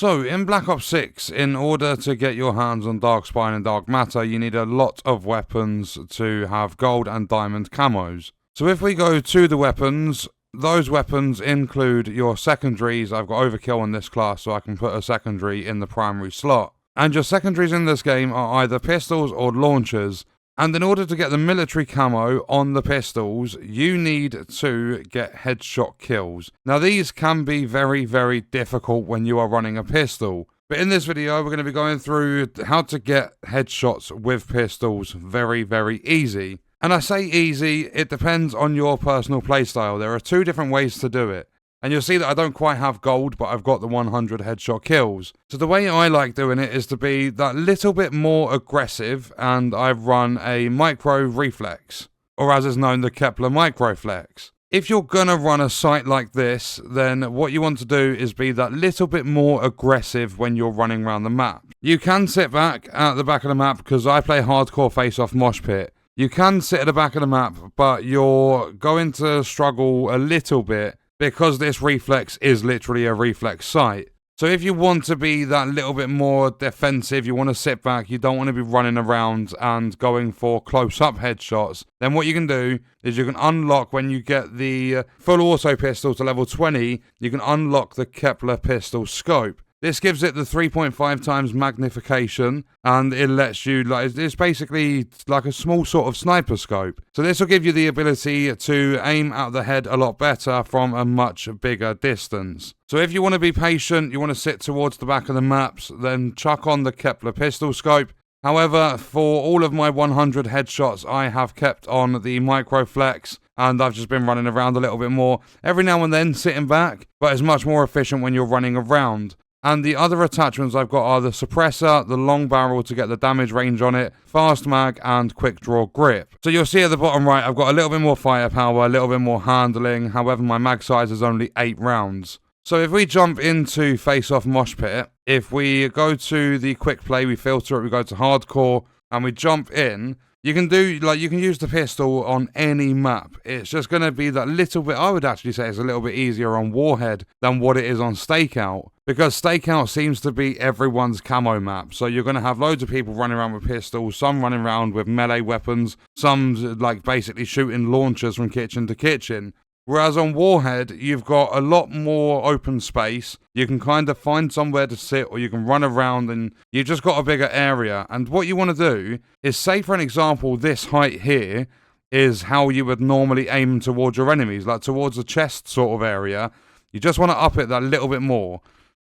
So, in Black Ops 6, in order to get your hands on Dark Spine and Dark Matter, you need a lot of weapons to have gold and diamond camos. So if we go to the weapons, those weapons include your secondaries. I've got overkill in this class, so I can put a secondary in the primary slot. And your secondaries in this game are either pistols or launchers. And in order to get the military camo on the pistols, you need to get headshot kills. Now these can be very, very difficult when you are running a pistol. But in this video, we're going to be going through how to get headshots with pistols very, very easy. And I say easy, it depends on your personal playstyle. There are two different ways to do it. And you'll see that I don't quite have gold, but I've got the 100 headshot kills. So the way I like doing it is to be that little bit more aggressive, and I've run a micro reflex, or as is known, the Kepler microflex. If you're gonna run a sight like this, then what you want to do is be that little bit more aggressive when you're running around the map. You can sit back at the back of the map, because I play hardcore face-off mosh pit. You can sit at the back of the map, but you're going to struggle a little bit, because this reflex is literally a reflex sight. So if you want to be that little bit more defensive, you want to sit back, you don't want to be running around and going for close-up headshots, then what you can do is you can unlock, when you get the full auto pistol to level 20, you can unlock the Kepler pistol scope. This gives it the 3.5 times magnification, and it lets you, it's basically like a small sort of sniper scope. So this will give you the ability to aim at the head a lot better from a much bigger distance. So if you want to be patient, you want to sit towards the back of the maps, then chuck on the Kepler pistol scope. However, for all of my 100 headshots, I have kept on the microflex, and I've just been running around a little bit more. Every now and then sitting back, but it's much more efficient when you're running around. And the other attachments I've got are the suppressor, the long barrel to get the damage range on it, fast mag, and quick draw grip. So you'll see at the bottom right, I've got a little bit more firepower, a little bit more handling. However, my mag size is only 8 rounds. So if we jump into face-off mosh pit, if we go to the quick play, we filter it, we go to hardcore, and we jump in, you can do, you can use the pistol on any map. It's just going to be that little bit, I would actually say it's a little bit easier on Warhead than what it is on Stakeout. Because Stakeout seems to be everyone's camo map. So you're going to have loads of people running around with pistols, some running around with melee weapons, some basically shooting launchers from kitchen to kitchen. Whereas on Warhead, you've got a lot more open space. You can kind of find somewhere to sit, or you can run around, and you've just got a bigger area. And what you want to do is, say for an example, this height here is how you would normally aim towards your enemies, like towards the chest sort of area. You just want to up it that little bit more.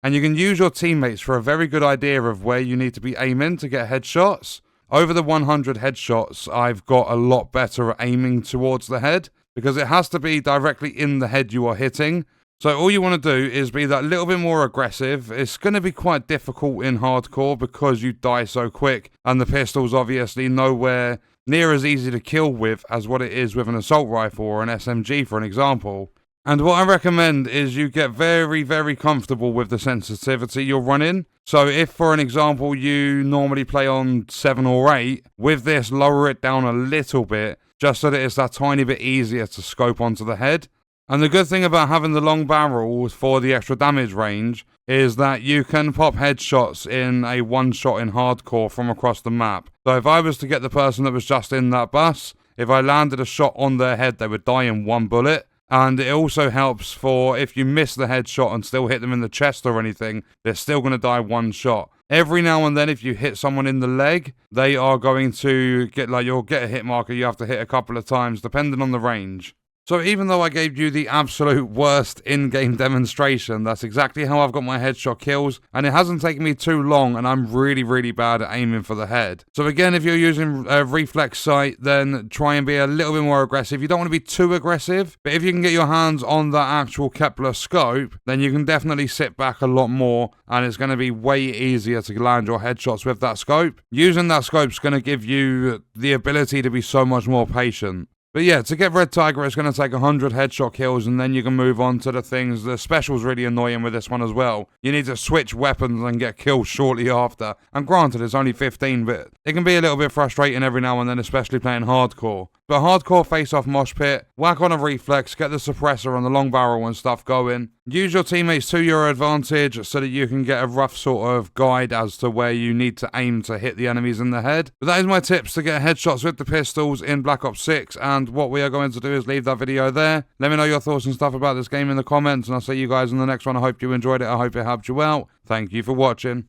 And you can use your teammates for a very good idea of where you need to be aiming to get headshots. Over the 100 headshots, I've got a lot better at aiming towards the head, because it has to be directly in the head you are hitting. So all you want to do is be that little bit more aggressive. It's going to be quite difficult in hardcore because you die so quick, and the pistol's obviously nowhere near as easy to kill with as what it is with an assault rifle or an SMG, for an example. And what I recommend is you get very, very comfortable with the sensitivity you're running. So if, for an example, you normally play on 7 or 8, with this, lower it down a little bit, just so that it's that tiny bit easier to scope onto the head. And the good thing about having the long barrel for the extra damage range is that you can pop headshots in a one-shot in hardcore from across the map. So if I was to get the person that was just in that bus, if I landed a shot on their head, they would die in one bullet. And it also helps for if you miss the headshot and still hit them in the chest or anything, they're still going to die one shot. Every now and then, if you hit someone in the leg, they are going to get, you'll get a hit marker you have to hit a couple of times, depending on the range. So even though I gave you the absolute worst in-game demonstration, that's exactly how I've got my headshot kills, and it hasn't taken me too long, and I'm really, really bad at aiming for the head. So again, if you're using a reflex sight, then try and be a little bit more aggressive. You don't want to be too aggressive, but if you can get your hands on that actual Kepler scope, then you can definitely sit back a lot more, and it's going to be way easier to land your headshots with that scope. Using that scope's going to give you the ability to be so much more patient. But yeah, to get Red Tiger, it's going to take 100 headshot kills, and then you can move on to the things. The special's really annoying with this one as well. You need to switch weapons and get killed shortly after. And granted, it's only 15, but it can be a little bit frustrating every now and then, especially playing hardcore. But hardcore face-off mosh pit, whack on a reflex, get the suppressor on the long barrel and stuff going. Use your teammates to your advantage so that you can get a rough sort of guide as to where you need to aim to hit the enemies in the head. But that is my tips to get headshots with the pistols in Black Ops 6, and what we are going to do is leave that video there. Let me know your thoughts and stuff about this game in the comments, and I'll see you guys in the next one. I hope you enjoyed it. I hope it helped you out. Thank you for watching.